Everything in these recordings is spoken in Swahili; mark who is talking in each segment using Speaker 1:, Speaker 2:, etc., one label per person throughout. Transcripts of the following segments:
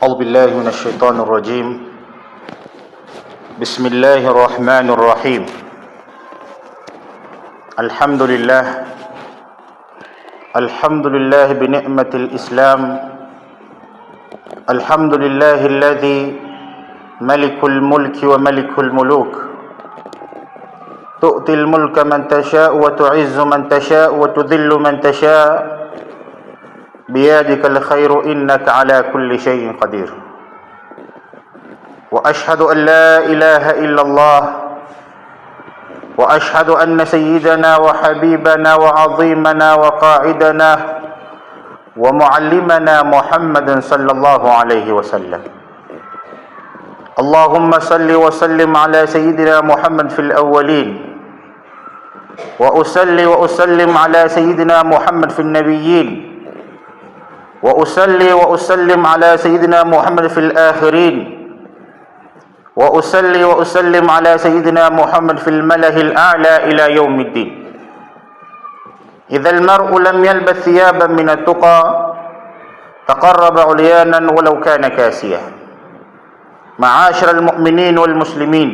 Speaker 1: أعوذ بالله من الشيطان الرجيم. بسم الله الرحمن الرحيم. الحمد لله بنعمة الإسلام. الحمد لله الذي ملك الملك وملك الملوك، تؤتي الملك من تشاء وتعز من تشاء وتذل من تشاء، بيدك الخير إنك على كل شيء قدير. وأشهد أن لا إله إلا الله، وأشهد أن سيدنا وحبيبنا وعظيمنا وقائدنا ومعلمنا محمد صلى الله عليه وسلم. اللهم صل وسلم على سيدنا محمد في الأولين، وأسلم على سيدنا محمد في النبيين، وأسلم على سيدنا محمد في الآخرين، وأسلم على سيدنا محمد في الملأ الأعلى إلى يوم الدين. إذا المرء لم يلبس ثيابا من التقى تقرب عريانا ولو كان كاسيا. معاشر المؤمنين والمسلمين،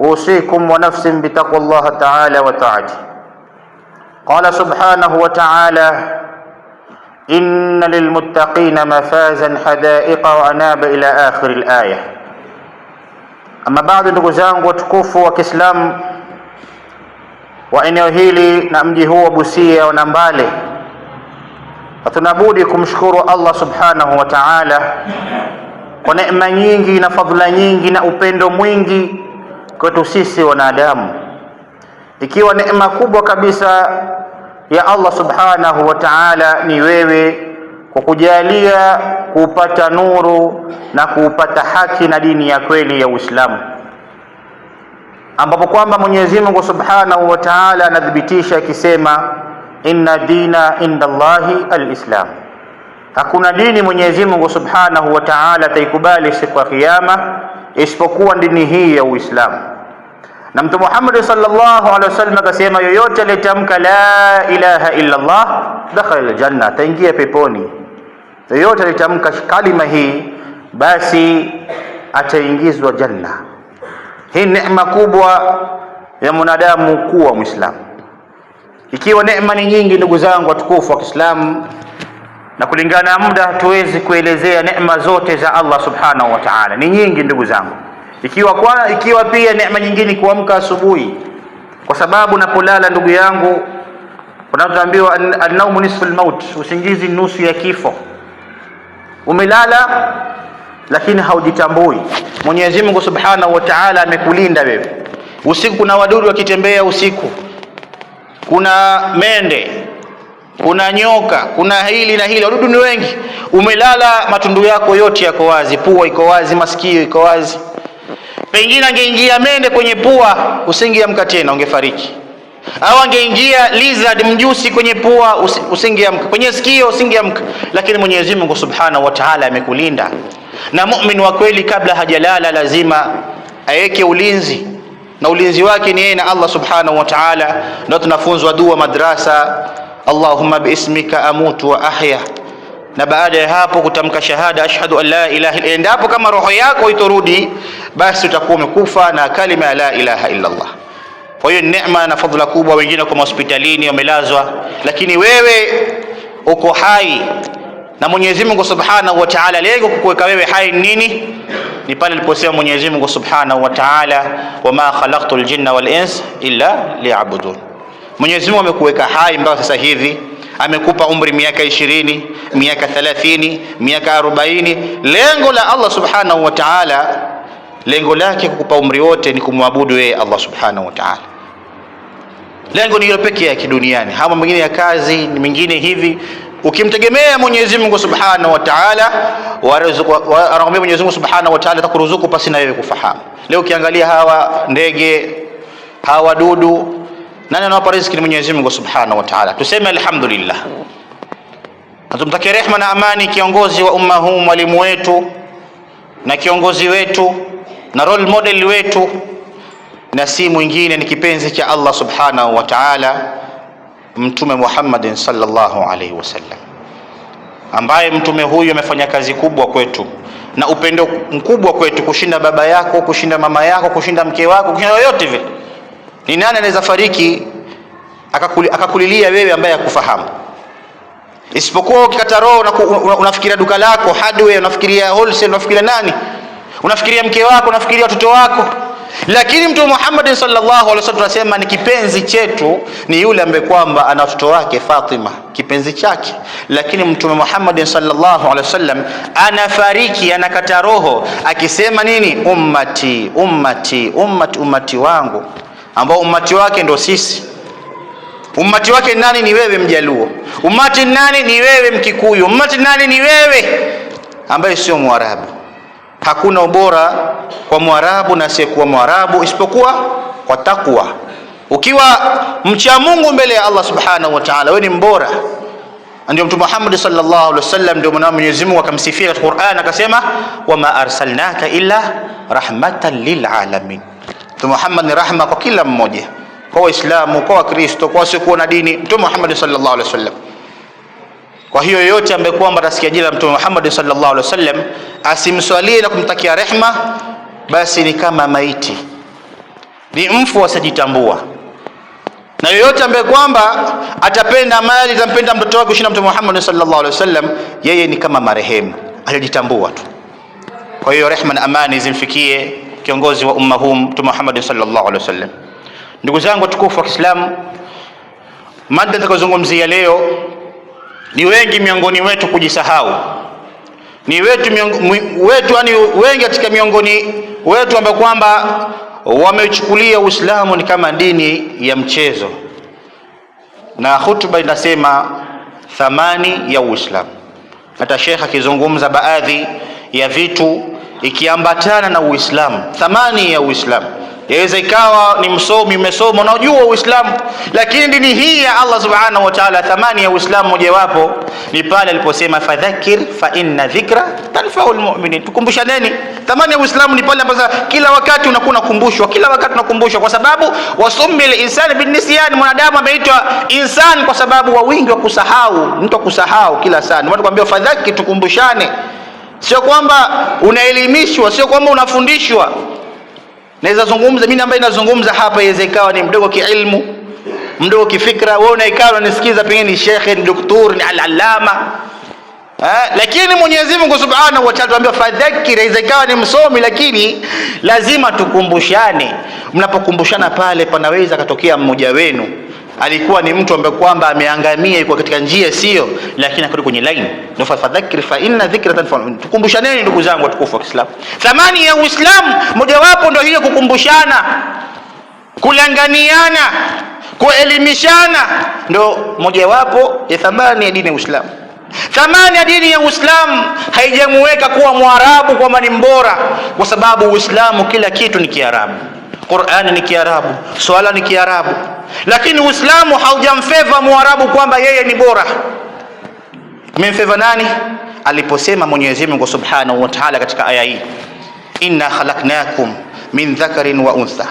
Speaker 1: أوصيكم ونفس بتقوى الله تعالى وطاعته. قال سبحانه وتعالى: إن للمتقين مفازا حدائق وأعناب إلى آخر الآية. Ama baada, ndugu zangu watukufu wa Kiislamu wa eneo hili na mji huu wa Busia na Mbale, tunabudi kumshukuru Allah subhanahu wa ta'ala kwa neema nyingi na fadhila nyingi na upendo mwingi kwetu sisi wanadamu, ikiwa neema kubwa kabisa ya Allah subhanahu wa ta'ala ni wewe kwa kujalia kupata nuru na kupata haki na dini ya kweli ya Uislamu, ambapo kwamba Mwenyezi Mungu subhanahu wa ta'ala anadhibitisha akisema, inna dina inda Allahi al-Islam. Hakuna dini Mwenyezi Mungu subhanahu wa ta'ala ataikubali siku ya Kiyama isipokuwa dini hii ya Uislamu. Na Mtume Muhammad sallallahu alaihi wasallam akasema, yoyote aliyetamka la ilaha illa Allah dakhala aljanna, ataingia peponi. Yoyote aliyetamka kalima hii basi ataingizwa janna. Hii neema kubwa ya mwanadamu kuwa Muislamu. Ikiwa neema ni nyingi, ndugu zangu watukufu wa Kiislamu, na kulingana na muda hatuwezi kuelezea neema zote za Allah subhanahu wa ta'ala, ni nyingi ndugu zangu. Ikiwa pia neema nyingine kuamka asubuhi, kwa sababu napolala ndugu yangu, unaambiwa an-nawmu nisful maut, usingizi nusu ya kifo. Umelala lakini haujitambui. Mwenyezi Mungu subhanahu wa ta'ala amekulinda wewe. Usiku kuna wadudu wakitembea usiku, kuna mende, kuna nyoka, kuna hili na hili, wadudu ni wengi. Umelala, matundu yako yote yako wazi, pua iko wazi, masikio iko wazi. Pengine angeingia mende kwenye pua, usingeamka tena, ungefariki. Au angeingia lizard mjusi kwenye pua, usingeamka. Kwenye sikio usingeamka. Lakini Mwenyezi Mungu subhanahu wa ta'ala amekulinda. Na muumini wa kweli kabla hajalala lazima aweke ulinzi, na ulinzi wake ni yeye na Allah subhanahu wa ta'ala. Ndio tunafunzwa dua madrasa, Allahumma biismika amutu wa ahya, na baada ya hapo kutamka shahada ashhadu an la ilaha illa. Endapo kama roho yako itorudi, basi utakuwa umekufa na kalima ya la ilaha illa Allah. Kwa hiyo neema na fadhila kubwa. Wengine kwa hospitalini wamelazwa, lakini wewe uko hai, na Mwenyezi Mungu subhanahu wa ta'ala lengo kukuweka wewe hai nini? Ni pale aliposema Mwenyezi Mungu subhanahu wa ta'ala, wama khalaqtul jinna wal ins illa liya'budun. Mwenyezi Mungu amekuweka hai mpaka sasa hivi, amekupa umri miaka 20, miaka 30, miaka 40. Lengo la Allah subhanahu wa ta'ala, lengo lake kukupa umri wote ni kumwabudu yeye Allah subhanahu wa ta'ala. Lengo ni hilo pekee yake duniani. Hama mengine ya kazi ni mengine hivi. Ukimtegemea Mwenyezi Mungu subhanahu wa ta'ala, anakuambia Mwenyezi Mungu subhanahu wa ta'ala atakuruzuku pasi na wewe kufahamu. Leo ukiangalia hawa ndege, hawa dudu, nani anawapa riziki? Ni Mwenyezi Mungu subhanahu wa ta'ala. Tuseme alhamdulillah. Tumtakie rehema na amani kiongozi wa umma huu, mwalimu wetu na kiongozi wetu na role model wetu, na si mwingine ni kipenzi cha Allah subhanahu wa ta'ala, Mtume Muhammad sallallahu alaihi wasallam. ambaye mtume huyu amefanya kazi kubwa kwetu na upendo mkubwa kwetu kushinda baba yako, kushinda mama yako, kushinda mke wako, kushinda yote vile. Ni nani anaweza fariki akakulilia wewe ambaye hakufahamu? Isipokuwa ukikata roho unafikiria duka lako hardware, unafikiria wholesale, unafikiria nani? Unafikiria mke wako, unafikiria watoto wako. Lakini Mtume Muhammad sallallahu alaihi wasallam anasema ni kipenzi chetu ni yule ambaye kwamba ana mtoto wake Fatima, kipenzi chake. Lakini Mtume Muhammad sallallahu alaihi wasallam anafariki, anakata roho akisema nini? Ummati ummati ummati, ummati wangu, ambao ummati wake ndio sisi. Ummati wake nani? Ni wewe Mjaluo. Ummati nani? Ni wewe Mkikuyu. Ummati nani? Ni wewe ambaye sio Mwarabu. Hakuna ubora kwa Mwarabu na asiyekuwa Mwarabu isipokuwa kwa takwa. Ukiwa mcha Mungu mbele ya Allah subhanahu wa ta'ala, wewe ni mbora. Ndio Mtume Muhammad sallallahu alaihi wasallam, ndio Mwenyezi Mungu akamsifia katika Qur'an akasema, wama arsalnaka illa rahmatan lil alamin. Mtume Muhammad ni rahma kwa kila mmoja, kwa Waislamu, kwa Wakristo, kwa wasiokuwa na dini. Mtume Muhammad sallallahu alaihi wasallam. Kwa hiyo yote ambaye kwamba atasikia jina la Mtume Muhammad sallallahu alaihi wasallam asimswalie na kumtakia rehma, basi ni kama maiti, ni mfu asijitambua. Na yoyote ambaye kwamba atapenda mali, atampenda mtoto wake kushinda Mtume Muhammad sallallahu alaihi wasallam, yeye ni kama marehemu, alijitambua tu. Kwa hiyo rehma na amani zimfikie kiongozi wa umma huu Mtume Muhammad sallallahu alaihi wasallam. Ndugu zangu tukufu wa Kiislamu, mada nitakayozungumzia leo ni wengi miongoni wetu kujisahau. Ni wengi katika miongoni wetu ambao kwamba wamechukulia Uislamu ni kama dini ya mchezo. Na hutuba inasema thamani ya Uislamu. Hata Sheikh akizungumza baadhi ya vitu ikiambatana na Uislamu, thamani ya Uislamu. Yaweza ikawa ni msomi, umesoma, unajua Uislamu, lakini dini hii ya Allah subhanahu wa ta'ala, thamani ya Uislamu mojawapo ni pale aliposema fadhakir fa inna dhikra tanfa'ul mu'minin. Tukumbushaneni. Thamani ya Uislamu ni pale ambapo kila wakati unakuwa unakumbushwa, kila wakati unakumbushwa, kwa sababu wasumbil insani bin nisyan, mwanadamu ameitwa insan kwa sababu wa wingi wa kusahau, mtu kusahau kila saa. Ndio tukwambia fadhakir, tukumbushane. Sio kwamba unaelimishwa, sio kwamba unafundishwa. Naweza zungumza mimi ambaye nazungumza hapa, yaweza ikawa ni mdogo kiilmu, mdogo kifikra, wewe unaikao unanisikiza pengine ni shekhe, ni daktari, ni al-allama. Lakini Mwenyezi Mungu Subhanahu wa Ta'ala anambia fadhakir, yaweza ikawa ni msomi, lakini lazima tukumbushane. Mnapokumbushana pale, panaweza katokea mmoja wenu alikuwa ni mtu ambaye kwamba ameangamia, yuko katika njia sio, lakini akarudi kwenye line. Ndio fadhakir fa inna dhikra tanfa'u. Tukumbushaneni ndugu zangu watukufu wa Kiislamu. Thamani ya Uislamu mojawapo ndio hiyo, kukumbushana, kulanganiana, kuelimishana, ndio mojawapo ya thamani ya dini ya Uislamu. Thamani ya dini ya Uislamu haijamweka kuwa Mwarabu kwamba ni mbora, kwa sababu Uislamu kila kitu ni Kiarabu. Qur'ani ni Kiarabu, swala ni Kiarabu, lakini Uislamu haujamfeva Mwarabu kwamba yeye ni bora. Amemfeva nani? Aliposema Mwenyezi Mungu Subhanahu wa Ta'ala katika aya hii, inna khalaqnakum min dhakarin wa untha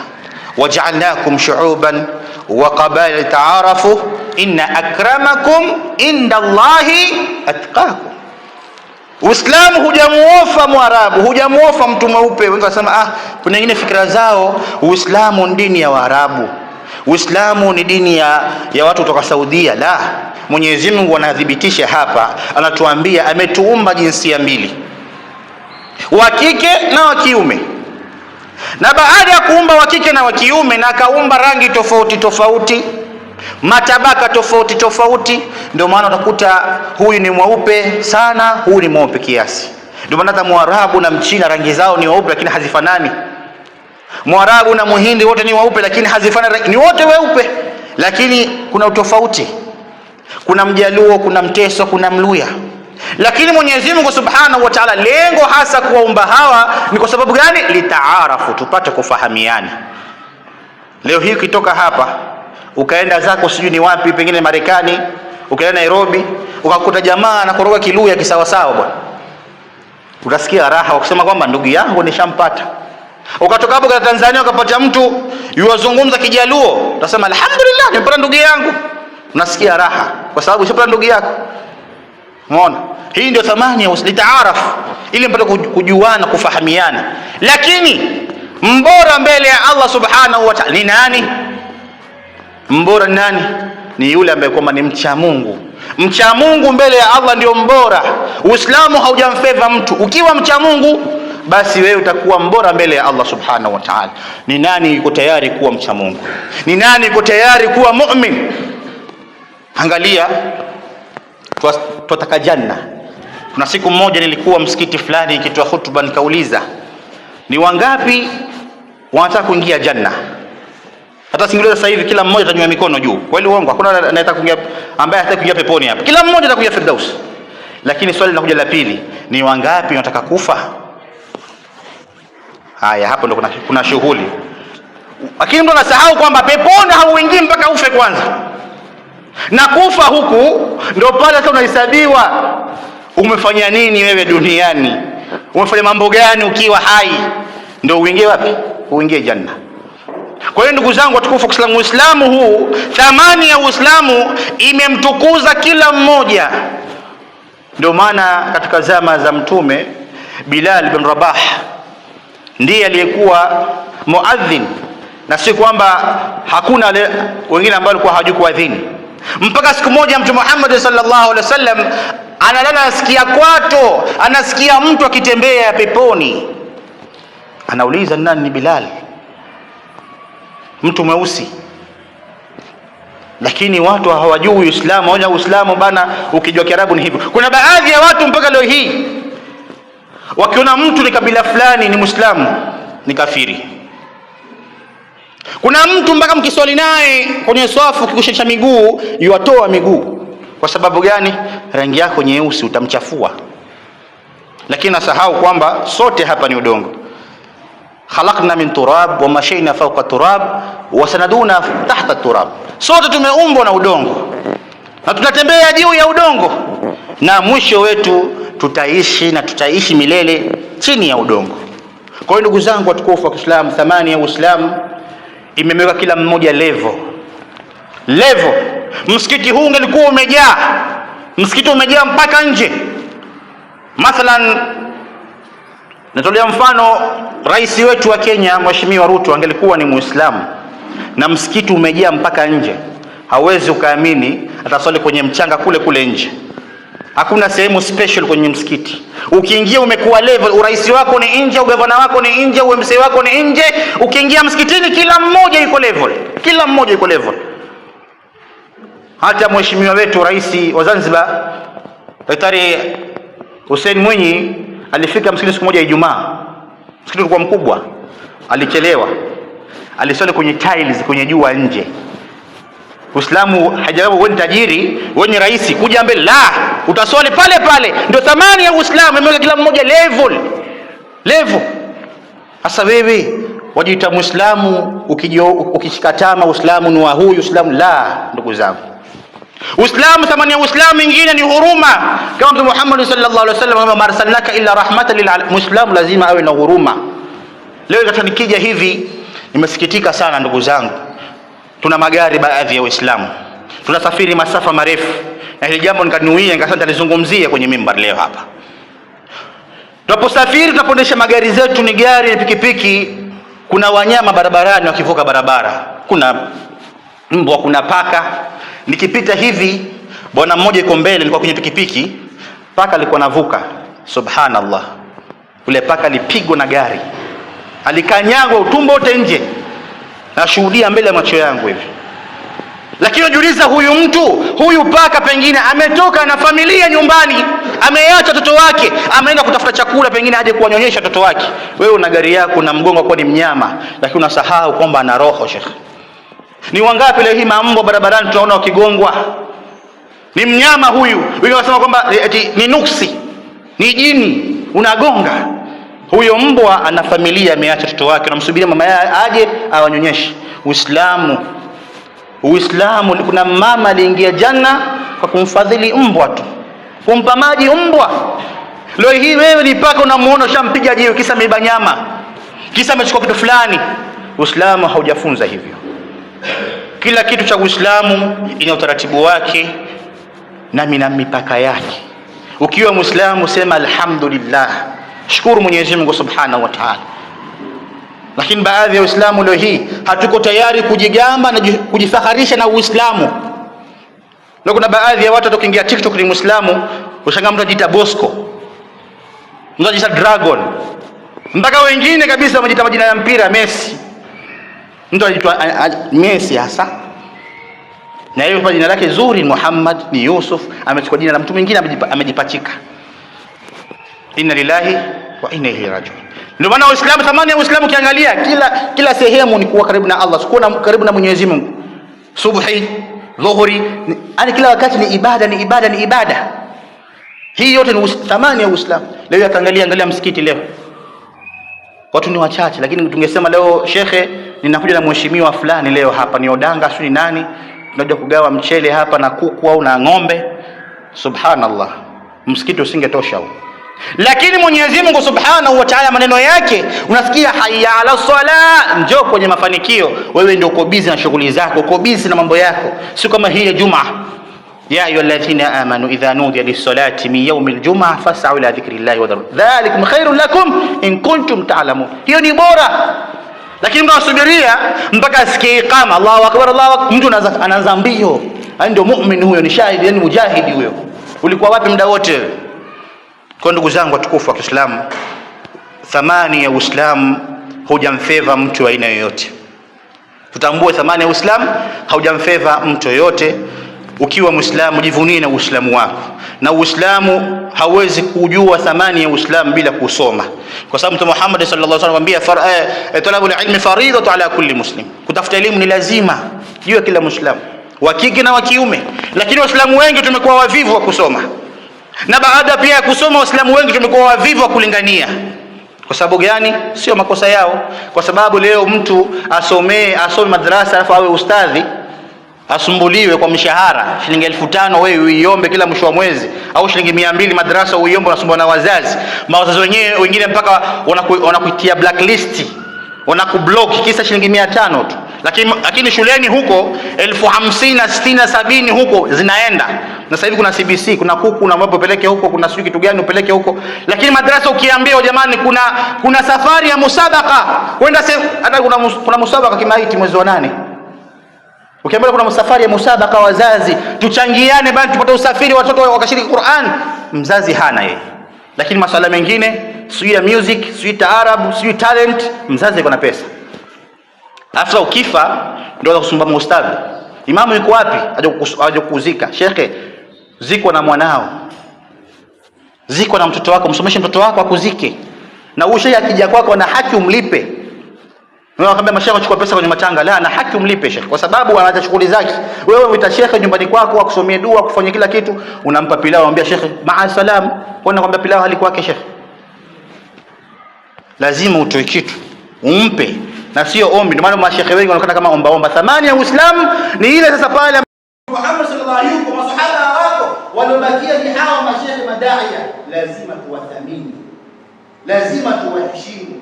Speaker 1: waja'alnakum shu'uban wa qabaila ta'arafu inna akramakum indallahi atqakum. Uislamu hujamuofa Mwarabu, hujamuofa mtu mweupe. Wengi wanasema kuna wengine fikra zao Uislamu ni dini ya Waarabu, Uislamu ni dini ya watu kutoka Saudia. La, Mwenyezi Mungu anadhibitisha hapa, anatuambia ametuumba jinsia mbili, wa kike na wa kiume. Na baada ya kuumba wa kike na wa kiume, na akaumba rangi tofauti tofauti, matabaka tofauti tofauti. Ndio maana utakuta huyu ni mweupe sana, huyu ni mweupe kiasi. Ndio maana hata Mwarabu na Mchina rangi zao ni weupe lakini hazifanani. Mwarabu na Muhindi wote ni weupe lakini hazifanani, ni wote weupe lakini kuna utofauti. Kuna Mjaluo, kuna Mteso, kuna Mluya. Lakini Mwenyezi Mungu Subhanahu wa Ta'ala lengo hasa kuwaumba hawa ni kwa sababu gani? Litaarafu, tupate kufahamiana. Leo hii ukitoka hapa ukaenda zako sijui ni wapi, pengine Marekani, ukaenda Nairobi, ukakuta jamaa anakoroga Kiluya kisawasawa bwana, utasikia raha ukisema kwamba ndugu yangu nishampata. Ukatoka hapo kwa Tanzania ukapata mtu yuwazungumza Kijaluo, utasema alhamdulillah nimepata ndugu yangu. Unasikia raha kwa sababu ushapata ndugu yako. Umeona? Hii ndio thamani ya litaarafu, ili mpate kujuana, kufahamiana. Lakini mbora mbele ya Allah subhanahu wa ta'ala ni nani? Mbora ni nani? Ni yule ambaye kwamba ni mcha Mungu. Mcha Mungu mbele ya Allah ndio mbora. Uislamu haujamfeva mtu. Ukiwa mcha Mungu, basi wewe utakuwa mbora mbele ya Allah subhanahu wa ta'ala. Ni nani yuko tayari kuwa mcha Mungu? Ni nani yuko tayari kuwa mu'min? Angalia, tutaka janna. Kuna siku moja nilikuwa msikiti fulani nikitoa hutuba, nikauliza ni wangapi wanataka kuingia janna? Hata singuliza sasa hivi kila mmoja atanyanyua mikono juu. Kweli uongo? Hakuna anayetaka kuingia, ambaye hataki kuingia peponi hapa. Kila mmoja atakuja Firdaus. Lakini swali linakuja la pili, ni wangapi wanataka kufa? Haya, hapo ndo kuna shughuli. Lakini mtu anasahau kwamba peponi hauingii mpaka ufe kwanza. Na kufa huku ndio pale sasa unahesabiwa umefanya nini wewe duniani, umefanya mambo gani ukiwa hai, ndio uingie wapi? Uingie janna. Kwa hiyo ndugu zangu watukufu, Uislamu huu, thamani ya Uislamu imemtukuza kila mmoja. Ndio maana katika zama za Mtume, Bilal bin Rabah ndiye aliyekuwa muadhin, na si kwamba hakuna wengine ambao walikuwa hawajui kuadhini. Mpaka siku moja Mtume Muhammad sallallahu alaihi wasallam analala, anasikia kwato, anasikia mtu akitembea peponi. Anauliza, nani? Ni Bilal, mtu mweusi. Lakini watu hawajui Uislamu. Waona Uislamu bana, ukijua Kiarabu ni hivyo. Kuna baadhi ya watu mpaka leo hii wakiona mtu ni kabila fulani ni Muislamu, ni kafiri. Kuna mtu mpaka mkiswali naye kwenye swafu, ukikushesha miguu yuatoa miguu. Kwa sababu gani? Rangi yako nyeusi, utamchafua. Lakini nasahau kwamba sote hapa ni udongo. Khalaqna min turab wa mashayna fawqa turab wa sanaduna tahta turab. Sote tumeumbwa na udongo na tunatembea juu ya udongo, na mwisho wetu tutaishi na tutaishi milele chini ya udongo. Kwa hiyo ndugu zangu watukufu wa Kiislamu, thamani ya Uislamu imemweka kila mmoja level. Msikiti huu ungelikuwa umejaa, msikiti umejaa mpaka nje. Mathalan, natolea mfano, rais wetu wa Kenya Mheshimiwa Ruto angelikuwa ni Muislamu na msikiti umejaa mpaka nje, hawezi ukaamini ataswali kwenye mchanga kule kule nje. Hakuna sehemu special kwenye msikiti. Ukiingia umekuwa level, urais wako ni nje, ugavana wako ni nje, UMC wako ni nje. Ukiingia msikitini kila mmoja yuko level. Kila mmoja yuko level. Hata mheshimiwa wetu rais wa Zanzibar Daktari Hussein Mwinyi alifika msikiti siku moja Ijumaa. Msikiti ulikuwa mkubwa. Alichelewa. Aliswali kwenye tiles kwenye jua nje. Uislamu hajawabu wewe tajiri, wewe ni rais, kuja mbele, la, utaswali pale pale. Ndio thamani ya Uislamu, imeweka kila mmoja level. Sasa wewe wajiita Muislamu, ukishikatama Uislamu ni wa huyu Uislamu, la ndugu zangu. Uislamu, thamani ya Uislamu nyingine ni huruma. Kama Mtume Muhammad sallallahu alaihi wasallam, ma arsalnaka illa rahmatan lil alamin. Muislamu lazima awe na huruma. Leo hata nikija hivi nimesikitika sana ndugu zangu. Tuna magari baadhi ya Waislamu, tunasafiri masafa marefu, na hili jambo nikanuia nikasema nitalizungumzia kwenye mimbar leo hapa. Tunaposafiri, tunapondesha magari zetu, ni gari na pikipiki, kuna wanyama barabarani wakivuka barabara, kuna mbwa, kuna paka. Nikipita hivi, bwana mmoja yuko mbele, nilikuwa kwenye pikipiki, paka alikuwa anavuka. Subhanallah, ule paka alipigwa na gari, alikanyagwa utumbo wote nje. Nashuhudia mbele ya macho yangu hivi. Lakini unajiuliza, huyu paka pengine ametoka na familia nyumbani, ameacha watoto wake, ameenda kutafuta chakula, pengine aje kuwanyonyesha watoto wake. Wewe una gari yako na mgongo kwa ni mnyama, lakini unasahau kwamba ana roho. Sheikh, ni wangapi leo hii mambo barabarani tunaona wakigongwa? Ni mnyama huyu. Wengine wanasema kwamba ni nuksi, ni jini, unagonga. Huyo mbwa ana familia, ameacha watoto wake, unamsubiria mama yake aje awanyonyeshe. Uislamu, kuna mama aliingia janna kwa kumfadhili mbwa tu, kumpa maji mbwa. Leo hii wewe ni paka, unamuona ushampiga jiwe kisa ameiba nyama, kisa amechukua kitu fulani. Uislamu haujafunza hivyo. Kila kitu cha Uislamu ina utaratibu wake na mipaka yake. Ukiwa Muislamu sema alhamdulillah, shukuru Mwenyezi Mungu Subhanahu wa Ta'ala. Lakini baadhi ya Uislamu leo hii hatuko tayari kujigamba na kujifakharisha na Uislamu. Leo kuna baadhi ya watu tukiingia TikTok ni Muislamu, ushangaa mtu anajiita Bosco, mtu anajiita Dragon, mpaka wengine kabisa wamejiita majina ya mpira, Messi. Mtu anaitwa Messi hasa, na yeye kwa jina lake zuri Muhammad ni Yusuf, amechukua jina la mtu mwingine amejipachika. Inna lillahi wa inna ilaihi rajiun. Ndio maana Uislamu, thamani ya Uislamu kiangalia kila sehemu ni kuwa karibu na Allah, kuwa karibu na Mwenyezi Mungu. Subhi, dhuhuri, yani kila wakati ni ibada, ni ibada, ni ibada. Hii yote ni thamani ya Uislamu. Leo angalia msikiti leo, watu ni wachache, lakini tungesema leo shekhe, ninakuja na mheshimiwa fulani leo hapa, ni Odanga sio ni nani, tunakuja kugawa mchele hapa na kuku au na ng'ombe. Subhanallah, msikiti usingetosha huo. Lakini Mwenyezi Mungu Subhanahu wa Ta'ala, maneno yake unasikia hayya ala sala, njoo kwenye mafanikio. Wewe ndio uko busy na shughuli zako, uko busy na mambo yako, sio kama hii ya Jumaa. Ya ayyuhalladhina amanu idha nudiya lis-salati min yawmil jum'ah fas'au ila dhikrillahi wa dharu dhalikum khairul lakum in kuntum ta'lamun. Hiyo ni bora. Lakini mtu asubiria mpaka asikie iqama, Allahu akbar, Allahu akbar, mtu anaanza mbio. Ndio muumini huyo, ni shahidi, yani mujahidi huyo. Ulikuwa wapi muda wote? Kwa ndugu zangu watukufu wa Kiislamu, thamani ya Uislamu hujamfeva mtu wa aina yoyote. Tutambue thamani ya Uislamu haujamfeva mtu yoyote. Ukiwa Muislamu jivunie na Uislamu wako, na Uislamu hauwezi kujua thamani ya Uislamu bila kusoma, kwa sababu Mtume Muhammad sallallahu alaihi wasallam anambia talabul ilmi faridatu ala kulli muslim, kutafuta elimu ni lazima juu ya kila Muislamu, wa kike na wa kiume. Lakini Waislamu wengi tumekuwa wavivu wa kusoma, na baada pia ya kusoma Waislamu wengi tumekuwa wavivu wa kulingania. Kwa sababu gani? Sio makosa yao, kwa sababu leo mtu asome madrasa alafu awe ustadhi, asumbuliwe kwa mshahara shilingi 1500 wewe uiombe kila mwisho wa mwezi, au shilingi 200 madrasa uiombe, unasumbua na wazazi. Wazazi wenyewe wengine mpaka wanakuitia blacklist, wanakublock kisa shilingi 500 tu. Lakini shuleni huko 50,000 na 60 na 70 huko zinaenda. Na sasa hivi kuna CBC, kuna kuku na mambo peleke huko, kuna sio kitu gani upeleke huko. Lakini madrasa ukiambia jamani kuna safari ya musabaka, kwenda hata kuna musabaka kimaiti mwezi wa 8. Ukiambia kuna safari ya musabaka, wazazi tuchangiane bali tupate usafiri watoto wakashiriki Qur'an, mzazi hana yeye. Lakini masuala mengine sio ya music, sio taarabu, sio talent, mzazi yuko na pesa. After ukifa ndio kusumbua ustadhi. Imamu yuko wapi? Aje kukuzika. Shekhe, ziko na mwanao, ziko na mtoto wako, msomeshe mtoto wako akuzike. Na huyo shekhe akija kwako na haki umlipe. Wewe akamwambia mashaka chukua pesa kwenye matanga, la, na haki umlipe shekhe, kwa sababu anaacha shughuli zake. Wewe uita shekhe nyumbani kwako akusomee dua, kufanya kila kitu, unampa pilau, anamwambia shekhe maa salam, kwani nakwambia pilau hali kwake shekhe. Lazima utoe kitu umpe, na sio ombi. Ndio maana mashekhe wengi wanaonekana kama omba. Thamani ya Uislamu ni ile sasa pale Muhammad sallallahu alaihi wasallam, masahaba wako waliobakia ni hao mashekhe madaia, lazima tuwathamini, lazima tuwaheshimu,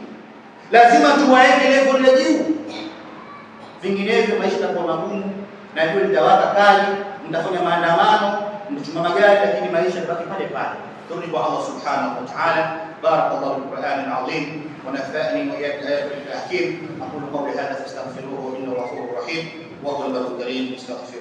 Speaker 1: lazima tuwaeke level ya juu. Vinginevyo maisha yatakuwa magumu, na hiyo litawaka kali, mtafanya maandamano, mtachuma magari, lakini maisha yabaki pale pale. Turudi kwa Allah subhanahu wa ta'ala. barakallahu bil Qur'anil azim wa nafa'ani wa iyyakum bil hakim. aqulu qawli hadha fastaghfiruhu innahu ghafurur rahim wa huwal barrul karim. Astaghfir